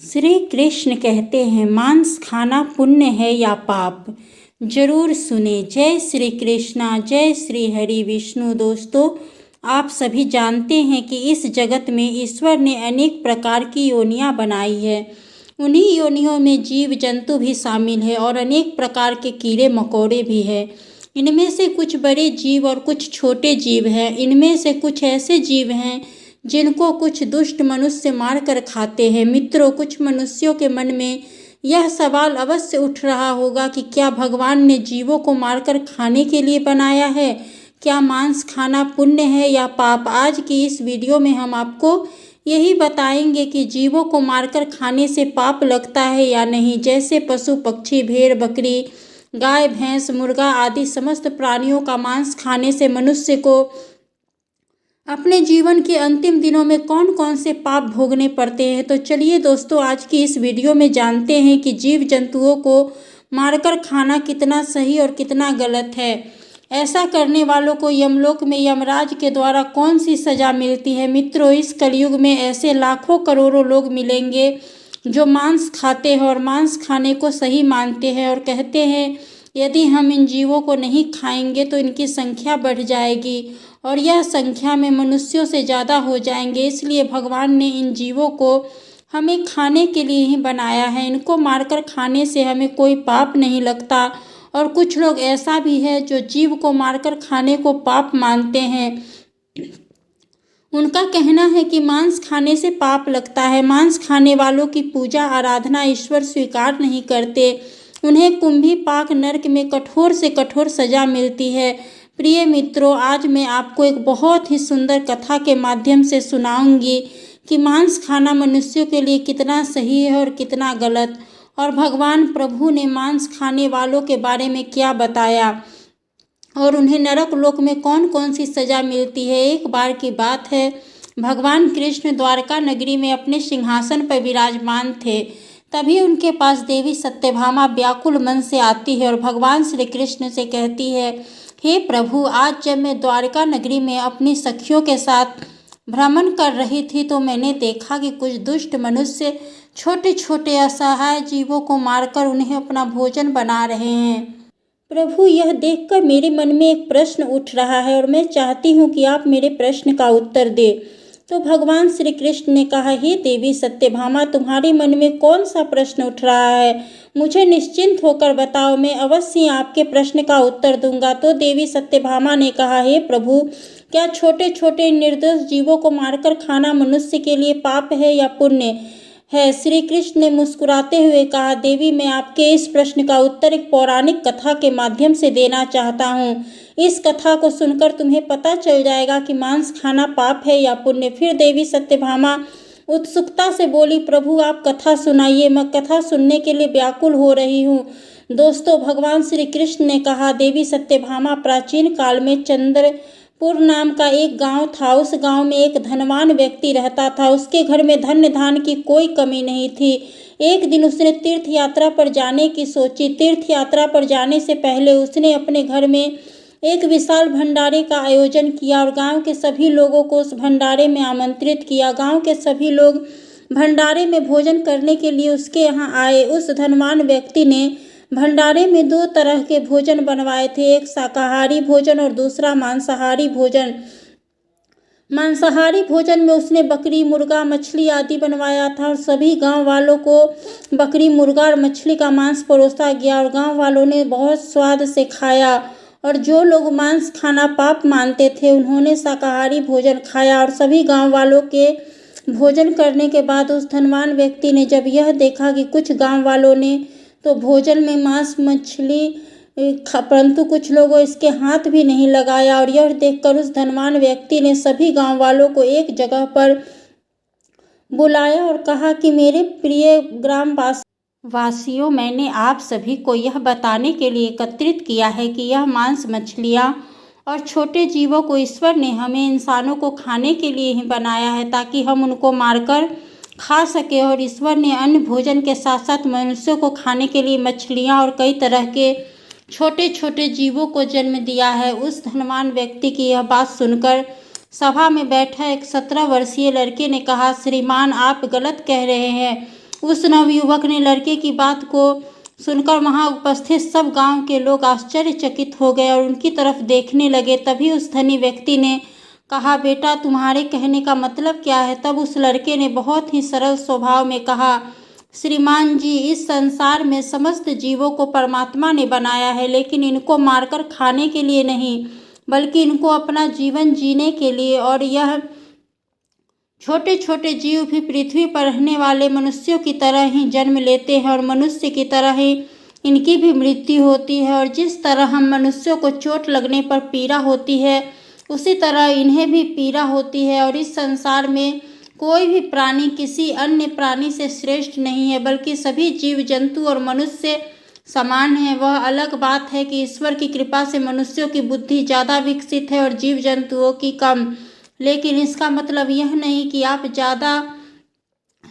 श्री कृष्ण कहते हैं, मांस खाना पुण्य है या पाप। जरूर सुने। जय श्री कृष्णा, जय श्री हरि विष्णु। दोस्तों, आप सभी जानते हैं कि इस जगत में ईश्वर ने अनेक प्रकार की योनियां बनाई है। उन्हीं योनियों में जीव जंतु भी शामिल है और अनेक प्रकार के कीड़े मकोड़े भी हैं। इनमें से कुछ बड़े जीव और कुछ छोटे जीव हैं। इनमें से कुछ ऐसे जीव हैं जिनको कुछ दुष्ट मनुष्य मार कर खाते हैं। मित्रों, कुछ मनुष्यों के मन में यह सवाल अवश्य उठ रहा होगा कि क्या भगवान ने जीवों को मारकर खाने के लिए बनाया है? क्या मांस खाना पुण्य है या पाप? आज की इस वीडियो में हम आपको यही बताएंगे कि जीवों को मारकर खाने से पाप लगता है या नहीं। जैसे पशु पक्षी, भेड़ बकरी, गाय भैंस, मुर्गा आदि समस्त प्राणियों का मांस खाने से मनुष्य को अपने जीवन के अंतिम दिनों में कौन कौन से पाप भोगने पड़ते हैं। तो चलिए दोस्तों, आज की इस वीडियो में जानते हैं कि जीव जंतुओं को मारकर खाना कितना सही और कितना गलत है। ऐसा करने वालों को यमलोक में यमराज के द्वारा कौन सी सजा मिलती है। मित्रों, इस कलयुग में ऐसे लाखों करोड़ों लोग मिलेंगे जो मांस खाते हैं और मांस खाने को सही मानते हैं और कहते हैं यदि हम इन जीवों को नहीं खाएंगे तो इनकी संख्या बढ़ जाएगी और यह संख्या में मनुष्यों से ज़्यादा हो जाएंगे। इसलिए भगवान ने इन जीवों को हमें खाने के लिए ही बनाया है। इनको मारकर खाने से हमें कोई पाप नहीं लगता। और कुछ लोग ऐसा भी है जो जीव को मारकर खाने को पाप मानते हैं। उनका कहना है कि मांस खाने से पाप लगता है। मांस खाने वालों की पूजा आराधना ईश्वर स्वीकार नहीं करते। उन्हें कुंभी पाक नरक में कठोर से कठोर सजा मिलती है। प्रिय मित्रों, आज मैं आपको एक बहुत ही सुंदर कथा के माध्यम से सुनाऊंगी कि मांस खाना मनुष्यों के लिए कितना सही है और कितना गलत, और भगवान प्रभु ने मांस खाने वालों के बारे में क्या बताया और उन्हें नरक लोक में कौन कौन सी सजा मिलती है। एक बार की बात है, भगवान कृष्ण द्वारका नगरी में अपने सिंहासन पर विराजमान थे। तभी उनके पास देवी सत्यभामा व्याकुल मन से आती है और भगवान श्री कृष्ण से कहती है, हे प्रभु, आज जब मैं द्वारका नगरी में अपनी सखियों के साथ भ्रमण कर रही थी तो मैंने देखा कि कुछ दुष्ट मनुष्य छोटे छोटे असहाय जीवों को मारकर उन्हें अपना भोजन बना रहे हैं। प्रभु, यह देखकर मेरे मन में एक प्रश्न उठ रहा है और मैं चाहती हूँ कि आप मेरे प्रश्न का उत्तर दें। तो भगवान श्री कृष्ण ने कहा, हे देवी सत्यभामा, तुम्हारे मन में कौन सा प्रश्न उठ रहा है? मुझे निश्चिंत होकर बताओ, मैं अवश्य आपके प्रश्न का उत्तर दूंगा। तो देवी सत्यभामा ने कहा, हे प्रभु, क्या छोटे छोटे निर्दोष जीवों को मारकर खाना मनुष्य के लिए पाप है या पुण्य है? श्री कृष्ण ने मुस्कुराते हुए कहा, देवी, मैं आपके इस प्रश्न का उत्तर एक पौराणिक कथा के माध्यम से देना चाहता हूँ। इस कथा को सुनकर तुम्हें पता चल जाएगा कि मांस खाना पाप है या पुण्य। फिर देवी सत्यभामा उत्सुकता से बोली, प्रभु आप कथा सुनाइए, मैं कथा सुनने के लिए व्याकुल हो रही हूँ। दोस्तों, भगवान श्री कृष्ण ने कहा, देवी सत्यभामा, प्राचीन काल में चंद्रपुर नाम का एक गांव था। उस गांव में एक धनवान व्यक्ति रहता था। उसके घर में धन धान की कोई कमी नहीं थी। एक दिन उसने तीर्थ यात्रा पर जाने की सोची। तीर्थ यात्रा पर जाने से पहले उसने अपने घर में एक विशाल भंडारे का आयोजन किया और गांव के सभी लोगों को उस भंडारे में आमंत्रित किया। गांव के सभी लोग भंडारे में भोजन करने के लिए उसके यहाँ आए। उस धनवान व्यक्ति ने भंडारे में 2 तरह के भोजन बनवाए थे, एक शाकाहारी भोजन और दूसरा मांसाहारी भोजन। मांसाहारी भोजन में उसने बकरी, मुर्गा, मछली आदि बनवाया था और सभी गांव वालों को बकरी, मुर्गा और मछली का मांस परोसा गया और गांव वालों ने बहुत स्वाद से खाया। और जो लोग मांस खाना पाप मानते थे उन्होंने शाकाहारी भोजन खाया। और सभी गांव वालों के भोजन करने के बाद उस धनवान व्यक्ति ने जब यह देखा कि कुछ गांव वालों ने तो भोजन में मांस मछली परंतु कुछ लोगों इसके हाथ भी नहीं लगाया, और यह देखकर उस धनवान व्यक्ति ने सभी गांव वालों को एक जगह पर बुलाया और कहा कि मेरे प्रिय वासियों, मैंने आप सभी को यह बताने के लिए एकत्रित किया है कि यह मांस, मछलियाँ और छोटे जीवों को ईश्वर ने हमें इंसानों को खाने के लिए ही बनाया है ताकि हम उनको मारकर खा सके। और ईश्वर ने अन्य भोजन के साथ साथ मनुष्यों को खाने के लिए मछलियाँ और कई तरह के छोटे छोटे जीवों को जन्म दिया है। उस धनवान व्यक्ति की यह बात सुनकर सभा में बैठा एक 17 वर्षीय लड़के ने कहा, श्रीमान, आप गलत कह रहे हैं। उस नवयुवक ने लड़के की बात को सुनकर वहां उपस्थित सब गांव के लोग आश्चर्यचकित हो गए और उनकी तरफ देखने लगे। तभी उस धनी व्यक्ति ने कहा, बेटा तुम्हारे कहने का मतलब क्या है? तब उस लड़के ने बहुत ही सरल स्वभाव में कहा, श्रीमान जी, इस संसार में समस्त जीवों को परमात्मा ने बनाया है, लेकिन इनको मारकर खाने के लिए नहीं, बल्कि इनको अपना जीवन जीने के लिए। और यह छोटे छोटे जीव भी पृथ्वी पर रहने वाले मनुष्यों की तरह ही जन्म लेते हैं और मनुष्य की तरह ही इनकी भी मृत्यु होती है। और जिस तरह हम मनुष्यों को चोट लगने पर पीड़ा होती है, उसी तरह इन्हें भी पीड़ा होती है। और इस संसार में कोई भी प्राणी किसी अन्य प्राणी से श्रेष्ठ नहीं है, बल्कि सभी जीव जंतु और मनुष्य समान है। वह अलग बात है कि ईश्वर की कृपा से मनुष्यों की बुद्धि ज़्यादा विकसित है और जीव जंतुओं की कम, लेकिन इसका मतलब यह नहीं कि आप ज़्यादा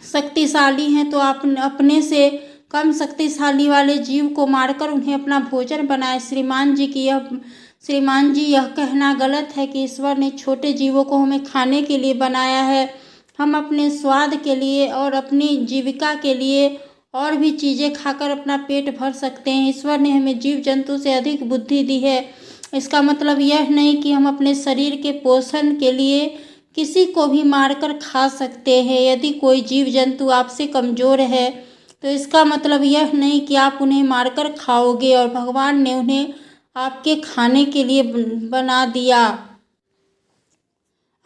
शक्तिशाली हैं तो आप अपने से कम शक्तिशाली वाले जीव को मारकर उन्हें अपना भोजन बनाए। श्रीमान जी, यह कहना गलत है कि ईश्वर ने छोटे जीवों को हमें खाने के लिए बनाया है। हम अपने स्वाद के लिए और अपनी जीविका के लिए और भी चीज़ें खाकर अपना पेट भर सकते हैं। ईश्वर ने हमें जीव जंतु से अधिक बुद्धि दी है। इसका मतलब यह नहीं कि हम अपने शरीर के पोषण के लिए किसी को भी मारकर खा सकते हैं। यदि कोई जीव जंतु आपसे कमज़ोर है तो इसका मतलब यह नहीं कि आप उन्हें मारकर खाओगे और भगवान ने उन्हें आपके खाने के लिए बना दिया।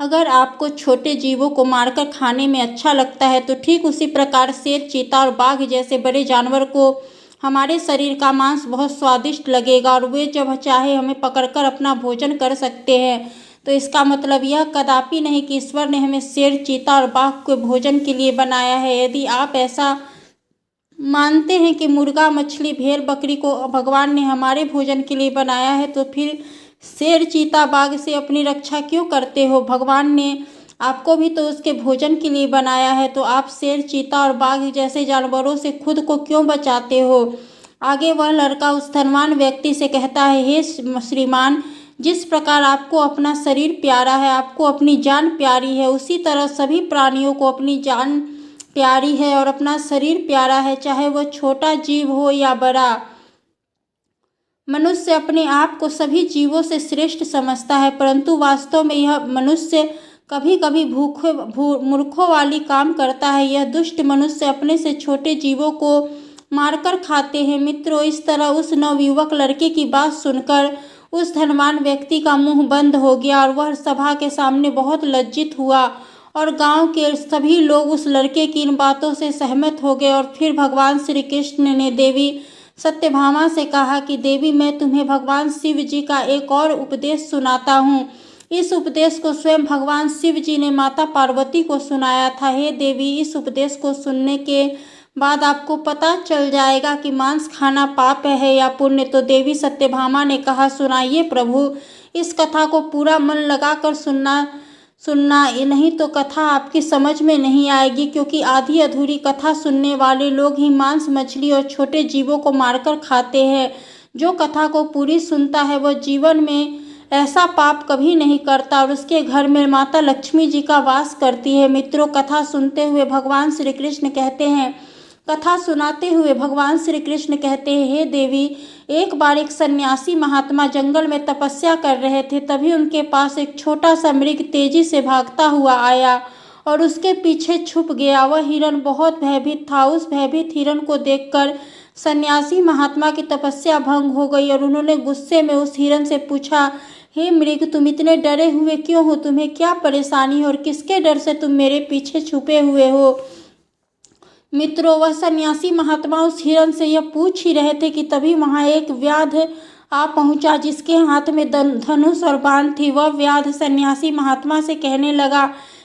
अगर आपको छोटे जीवों को मारकर खाने में अच्छा लगता है तो ठीक उसी प्रकार शेर, चीता और बाघ जैसे बड़े जानवर को हमारे शरीर का मांस बहुत स्वादिष्ट लगेगा और वे जब चाहे हमें पकड़कर अपना भोजन कर सकते हैं। तो इसका मतलब यह कदापि नहीं कि ईश्वर ने हमें शेर, चीता और बाघ को भोजन के लिए बनाया है। यदि आप ऐसा मानते हैं कि मुर्गा, मछली, भेड़, बकरी को भगवान ने हमारे भोजन के लिए बनाया है, तो फिर शेर, चीता, बाघ से अपनी रक्षा क्यों करते हो? भगवान ने आपको भी तो उसके भोजन के लिए बनाया है, तो आप शेर, चीता और बाघ जैसे जानवरों से खुद को क्यों बचाते हो? आगे वह लड़का उस धनवान व्यक्ति से कहता है, हे श्रीमान, जिस प्रकार आपको अपना शरीर प्यारा है, आपको अपनी जान प्यारी है, उसी तरह सभी प्राणियों को अपनी जान प्यारी है और अपना शरीर प्यारा है, चाहे वह छोटा जीव हो या बड़ा। मनुष्य अपने आप को सभी जीवों से श्रेष्ठ समझता है, परंतु वास्तव में यह मनुष्य कभी कभी मूर्खों वाली काम करता है। यह दुष्ट मनुष्य अपने से छोटे जीवों को मारकर खाते हैं। मित्रों, इस तरह उस नवयुवक लड़के की बात सुनकर उस धनवान व्यक्ति का मुंह बंद हो गया और वह सभा के सामने बहुत लज्जित हुआ और गांव के सभी लोग उस लड़के की इन बातों से सहमत हो गए। और फिर भगवान श्री कृष्ण ने देवी सत्यभामा से कहा कि देवी, मैं तुम्हें भगवान शिव जी का एक और उपदेश सुनाता हूँ। इस उपदेश को स्वयं भगवान शिव जी ने माता पार्वती को सुनाया था। हे देवी, इस उपदेश को सुनने के बाद आपको पता चल जाएगा कि मांस खाना पाप है या पुण्य। तो देवी सत्यभामा ने कहा, सुनाइए प्रभु, इस कथा को पूरा मन लगाकर सुनना नहीं तो कथा आपकी समझ में नहीं आएगी, क्योंकि आधी अधूरी कथा सुनने वाले लोग ही मांस, मछली और छोटे जीवों को मारकर खाते हैं। जो कथा को पूरी सुनता है वह जीवन में ऐसा पाप कभी नहीं करता और उसके घर में माता लक्ष्मी जी का वास करती है। मित्रों, कथा सुनते हुए भगवान श्री कृष्ण कहते हैं, कथा सुनाते हुए भगवान श्री कृष्ण कहते हैं, हे देवी, एक बार एक सन्यासी महात्मा जंगल में तपस्या कर रहे थे। तभी उनके पास एक छोटा सा मृग तेजी से भागता हुआ आया और उसके पीछे छुप गया। वह हिरण बहुत भयभीत था। उस भयभीत हिरण को देखकर सन्यासी महात्मा की तपस्या भंग हो गई और उन्होंने गुस्से में उस हिरण से पूछा, हे मृग, तुम इतने डरे हुए क्यों हो? तुम्हें क्या परेशानी है और किसके डर से तुम मेरे पीछे छुपे हुए हो? मित्रों, वह सन्यासी महात्मा उस हिरण से यह पूछ ही रहे थे कि तभी वहां एक व्याध आ पहुंचा जिसके हाथ में धनुष और बाण थी। वह व्याध सन्यासी महात्मा से कहने लगा,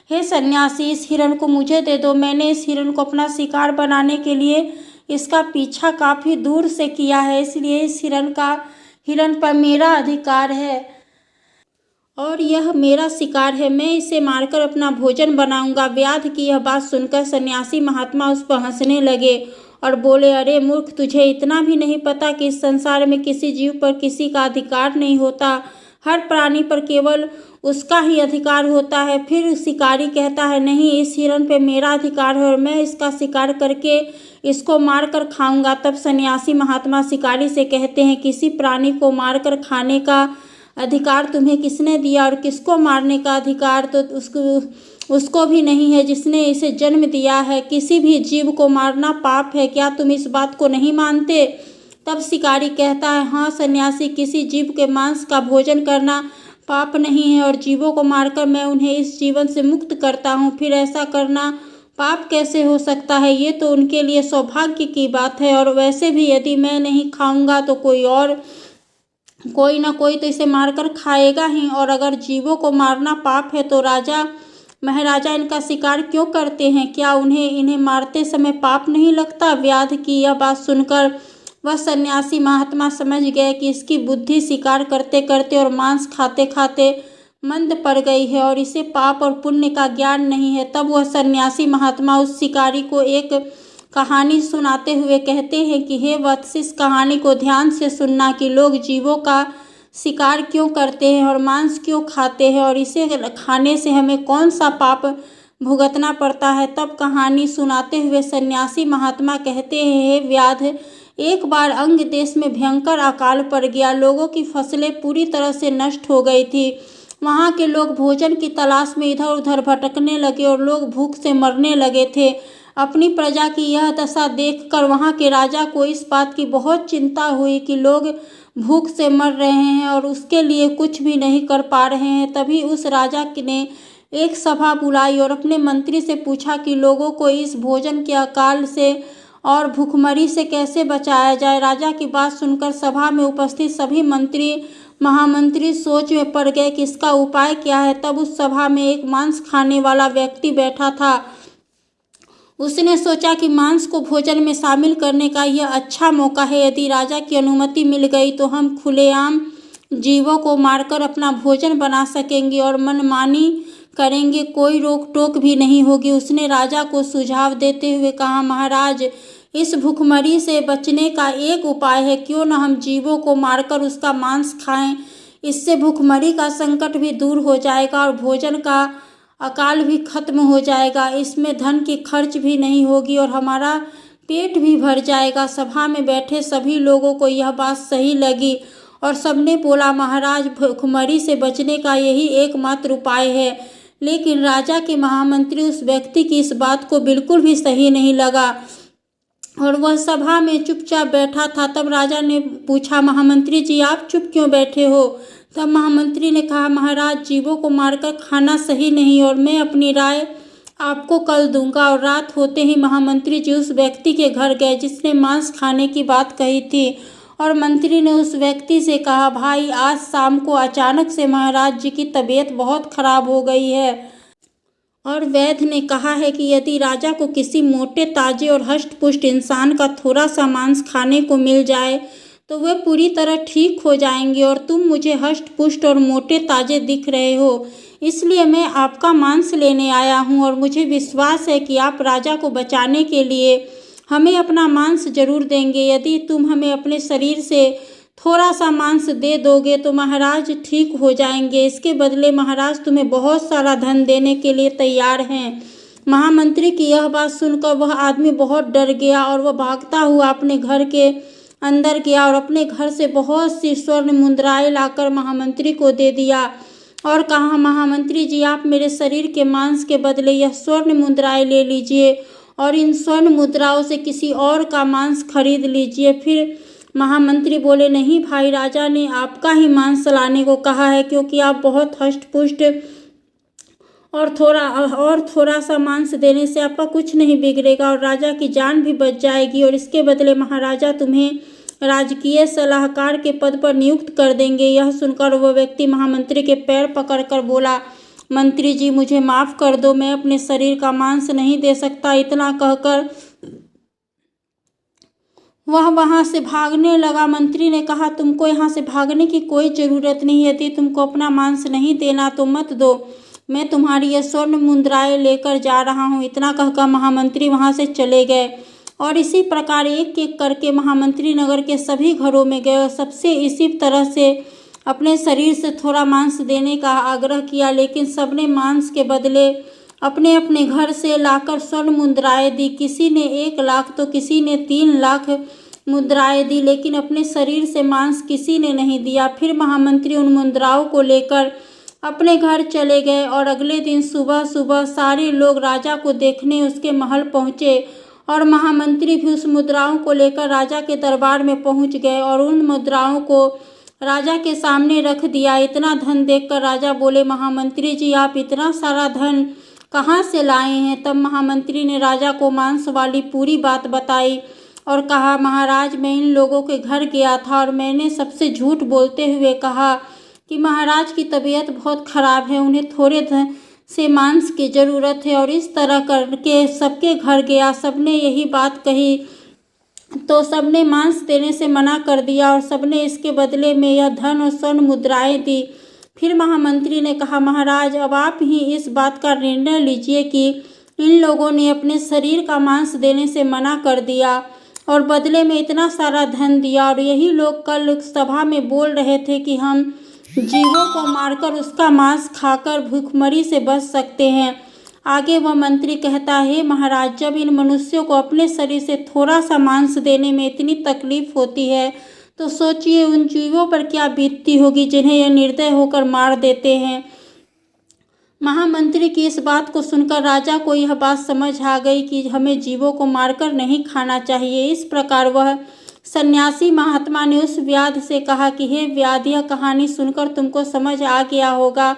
हे सन्यासी, इस हिरण को मुझे दे दो। मैंने इस हिरण को अपना शिकार बनाने के लिए इसका पीछा काफ़ी दूर से किया है, इसलिए इस हिरण पर मेरा अधिकार है और यह मेरा शिकार है। मैं इसे मारकर अपना भोजन बनाऊंगा। व्याध की यह बात सुनकर सन्यासी महात्मा उस पर हंसने लगे और बोले, अरे मूर्ख, तुझे इतना भी नहीं पता कि इस संसार में किसी जीव पर किसी का अधिकार नहीं होता। हर प्राणी पर केवल उसका ही अधिकार होता है। फिर शिकारी कहता है, नहीं, इस हिरण पे मेरा अधिकार है और मैं इसका शिकार करके इसको मारकर खाऊंगा। तब सन्यासी महात्मा शिकारी से कहते हैं, किसी प्राणी को मारकर खाने का अधिकार तुम्हें किसने दिया, और किसको मारने का अधिकार तो उसको भी नहीं है जिसने इसे जन्म दिया है। किसी भी जीव को मारना पाप है, क्या तुम इस बात को नहीं मानते? तब शिकारी कहता है, हाँ सन्यासी, किसी जीव के मांस का भोजन करना पाप नहीं है और जीवों को मारकर मैं उन्हें इस जीवन से मुक्त करता हूँ। फिर ऐसा करना पाप कैसे हो सकता है? ये तो उनके लिए सौभाग्य की बात है। और वैसे भी यदि मैं नहीं खाऊंगा तो कोई ना कोई तो इसे मारकर खाएगा ही। और अगर जीवों को मारना पाप है तो राजा महाराजा इनका शिकार क्यों करते हैं? क्या इन्हें मारते समय पाप नहीं लगता? व्याध की यह बात सुनकर वह सन्यासी महात्मा समझ गए कि इसकी बुद्धि शिकार करते करते और मांस खाते खाते मंद पड़ गई है और इसे पाप और पुण्य का ज्ञान नहीं है। तब वह सन्यासी महात्मा उस शिकारी को एक कहानी सुनाते हुए कहते हैं कि हे वत्स, इस कहानी को ध्यान से सुनना कि लोग जीवों का शिकार क्यों करते हैं और मांस क्यों खाते हैं और इसे खाने से हमें कौन सा पाप भुगतना पड़ता है। तब कहानी सुनाते हुए सन्यासी महात्मा कहते हैं, हे व्याध, एक बार अंग देश में भयंकर अकाल पड़ गया। लोगों की फसलें पूरी तरह से नष्ट हो गई थी। वहाँ के लोग भोजन की तलाश में इधर उधर भटकने लगे और लोग भूख से मरने लगे थे। अपनी प्रजा की यह दशा देखकर वहाँ के राजा को इस बात की बहुत चिंता हुई कि लोग भूख से मर रहे हैं और उसके लिए कुछ भी नहीं कर पा रहे हैं। तभी उस राजा ने एक सभा बुलाई और अपने मंत्री से पूछा कि लोगों को इस भोजन के अकाल से और भूखमरी से कैसे बचाया जाए। राजा की बात सुनकर सभा में उपस्थित सभी महामंत्री सोच में पड़ गए कि इसका उपाय क्या है। तब उस सभा में एक मांस खाने वाला व्यक्ति बैठा था। उसने सोचा कि मांस को भोजन में शामिल करने का यह अच्छा मौका है। यदि राजा की अनुमति मिल गई तो हम खुलेआम जीवों को मारकर अपना भोजन बना सकेंगे और मनमानी करेंगे, कोई रोक टोक भी नहीं होगी। उसने राजा को सुझाव देते हुए कहा, महाराज, इस भूखमरी से बचने का एक उपाय है, क्यों न हम जीवों को मारकर उसका मांस खाएं। इससे भूखमरी का संकट भी दूर हो जाएगा और भोजन का अकाल भी खत्म हो जाएगा। इसमें धन की खर्च भी नहीं होगी और हमारा पेट भी भर जाएगा। सभा में बैठे सभी लोगों को यह बात सही लगी और सबने बोला, महाराज, भूखमरी से बचने का यही एकमात्र उपाय है। लेकिन राजा के महामंत्री उस व्यक्ति की इस बात को बिल्कुल भी सही नहीं लगा और वह सभा में चुपचाप बैठा था। तब राजा ने पूछा, महामंत्री जी, आप चुप क्यों बैठे हो? तब महामंत्री ने कहा, महाराज, जीवों को मारकर खाना सही नहीं और मैं अपनी राय आपको कल दूंगा। और रात होते ही महामंत्री जी उस व्यक्ति के घर गए जिसने मांस खाने की बात कही थी और मंत्री ने उस व्यक्ति से कहा, भाई, आज शाम को अचानक से महाराज जी की तबीयत बहुत खराब हो गई है और वैद्य ने कहा है कि यदि राजा को किसी मोटे, ताजे और हष्ट-पुष्ट इंसान का थोड़ा सा मांस खाने को मिल जाए तो वे पूरी तरह ठीक हो जाएंगे और तुम मुझे हष्ट-पुष्ट और मोटे ताजे दिख रहे हो, इसलिए मैं आपका मांस लेने आया हूँ और मुझे विश्वास है कि आप राजा को बचाने के लिए हमें अपना मांस जरूर देंगे। यदि तुम हमें अपने शरीर से थोड़ा सा मांस दे दोगे तो महाराज ठीक हो जाएंगे। इसके बदले महाराज तुम्हें बहुत सारा धन देने के लिए तैयार हैं। महामंत्री की यह बात सुनकर वह आदमी बहुत डर गया और वह भागता हुआ अपने घर के अंदर गया और अपने घर से बहुत सी स्वर्ण मुद्राएं लाकर महामंत्री को दे दिया और कहा, महामंत्री जी, आप मेरे शरीर के मांस के बदले यह स्वर्ण मुद्राएं ले लीजिए और इन स्वर्ण मुद्राओं से किसी और का मांस खरीद लीजिए। फिर महामंत्री बोले, नहीं भाई, राजा ने आपका ही मांस लाने को कहा है क्योंकि आप बहुत हष्ट-पुष्ट और थोड़ा सा मांस देने से आपका कुछ नहीं बिगड़ेगा और राजा की जान भी बच जाएगी और इसके बदले महाराजा तुम्हें राजकीय सलाहकार के पद पर नियुक्त कर देंगे। यह सुनकर वह व्यक्ति महामंत्री के पैर पकड़कर बोला, मंत्री जी, मुझे माफ़ कर दो, मैं अपने शरीर का मांस नहीं दे सकता। इतना कहकर वह वहाँ से भागने लगा। मंत्री ने कहा, तुमको यहाँ से भागने की कोई ज़रूरत नहीं है। यदि तुमको अपना मांस नहीं देना तो मत दो, मैं तुम्हारी यह स्वर्ण मुद्राएं लेकर जा रहा हूँ। इतना कहकर महामंत्री वहाँ से चले गए और इसी प्रकार एक एक करके महामंत्री नगर के सभी घरों में गए और सबसे इसी तरह से अपने शरीर से थोड़ा मांस देने का आग्रह किया, लेकिन सबने मांस के बदले अपने अपने घर से लाकर स्वर्ण मुद्राएं दी। किसी ने 1 लाख तो किसी ने 3 लाख मुद्राएं दी, लेकिन अपने शरीर से मांस किसी ने नहीं दिया। फिर महामंत्री उन मुद्राओं को लेकर अपने घर चले गए और अगले दिन सुबह सुबह सारे लोग राजा को देखने उसके महल पहुँचे और महामंत्री भी उस मुद्राओं को लेकर राजा के दरबार में पहुँच गए और उन मुद्राओं को राजा के सामने रख दिया। इतना धन देखकर राजा बोले, महामंत्री जी, आप इतना सारा धन कहाँ से लाए हैं? तब महामंत्री ने राजा को मांस वाली पूरी बात बताई और कहा, महाराज, मैं इन लोगों के घर गया था और मैंने सबसे झूठ बोलते हुए कहा कि महाराज की तबीयत बहुत खराब है, उन्हें थोड़े धन से मांस की ज़रूरत है, और इस तरह करके सबके घर गया। सबने यही बात कही तो सबने मांस देने से मना कर दिया और सबने इसके बदले में यह धन और स्वर्ण मुद्राएं दी। फिर महामंत्री ने कहा, महाराज, अब आप ही इस बात का निर्णय लीजिए कि इन लोगों ने अपने शरीर का मांस देने से मना कर दिया और बदले में इतना सारा धन दिया, और यही लोग कल सभा में बोल रहे थे कि हम जीवों को मारकर उसका मांस खाकर भूखमरी से बच सकते हैं। आगे वह मंत्री कहता है, हे महाराज, जब इन मनुष्यों को अपने शरीर से थोड़ा सा मांस देने में इतनी तकलीफ होती है तो सोचिए उन जीवों पर क्या बीतती होगी जिन्हें यह निर्दय होकर मार देते हैं। महामंत्री की इस बात को सुनकर राजा को यह बात समझ आ गई कि हमें जीवों को मारकर नहीं खाना चाहिए। इस प्रकार वह सन्यासी महात्मा ने उस व्याध से कहा कि हे व्याध, यह कहानी सुनकर तुमको समझ आ गया होगा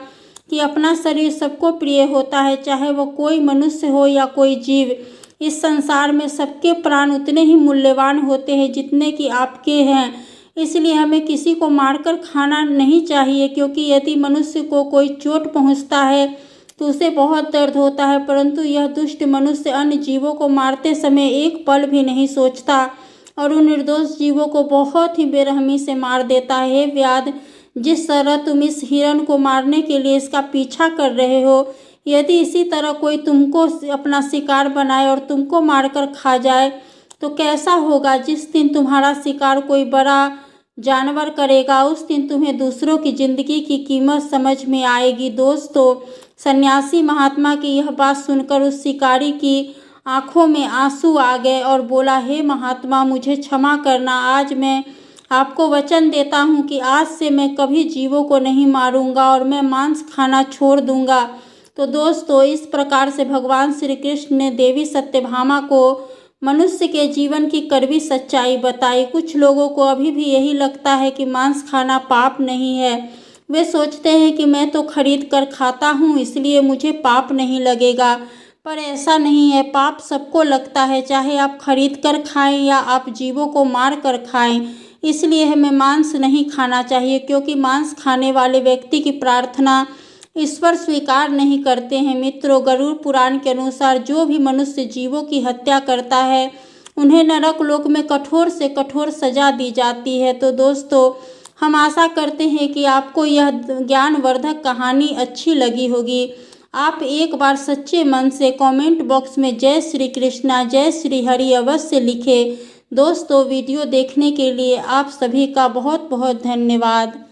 कि अपना शरीर सबको प्रिय होता है, चाहे वह कोई मनुष्य हो या कोई जीव। इस संसार में सबके प्राण उतने ही मूल्यवान होते हैं जितने कि आपके हैं, इसलिए हमें किसी को मारकर खाना नहीं चाहिए, क्योंकि यदि मनुष्य को कोई चोट पहुंचता है तो उसे बहुत दर्द होता है, परंतु यह दुष्ट मनुष्य अन्य जीवों को मारते समय एक पल भी नहीं सोचता और उन निर्दोष जीवों को बहुत ही बेरहमी से मार देता है। हे व्याध, जिस तरह तुम इस हिरण को मारने के लिए इसका पीछा कर रहे हो, यदि इसी तरह कोई तुमको अपना शिकार बनाए और तुमको मारकर खा जाए तो कैसा होगा? जिस दिन तुम्हारा शिकार कोई बड़ा जानवर करेगा, उस दिन तुम्हें दूसरों की जिंदगी की कीमत समझ में आएगी। दोस्तों, सन्यासी महात्मा की यह बात सुनकर उस शिकारी की आंखों में आंसू आ गए और बोला, हे महात्मा, मुझे क्षमा करना। आज मैं आपको वचन देता हूँ कि आज से मैं कभी जीवों को नहीं मारूंगा और मैं मांस खाना छोड़ दूंगा। तो दोस्तों, इस प्रकार से भगवान श्री कृष्ण ने देवी सत्यभामा को मनुष्य के जीवन की कड़वी सच्चाई बताई। कुछ लोगों को अभी भी यही लगता है कि मांस खाना पाप नहीं है। वे सोचते हैं कि मैं तो खरीद कर खाता हूँ इसलिए मुझे पाप नहीं लगेगा, पर ऐसा नहीं है। पाप सबको लगता है, चाहे आप खरीद कर खाएं या आप जीवों को मार कर खाएं। इसलिए हमें मांस नहीं खाना चाहिए, क्योंकि मांस खाने वाले व्यक्ति की प्रार्थना ईश्वर स्वीकार नहीं करते हैं। मित्रों, गरुड़ पुराण के अनुसार जो भी मनुष्य जीवों की हत्या करता है उन्हें नरक लोक में कठोर से कठोर सजा दी जाती है। तो दोस्तों, हम आशा करते हैं कि आपको यह ज्ञानवर्धक कहानी अच्छी लगी होगी। आप एक बार सच्चे मन से कमेंट बॉक्स में जय श्री कृष्णा, जय श्री हरि अवश्य लिखें। दोस्तों, वीडियो देखने के लिए आप सभी का बहुत बहुत धन्यवाद।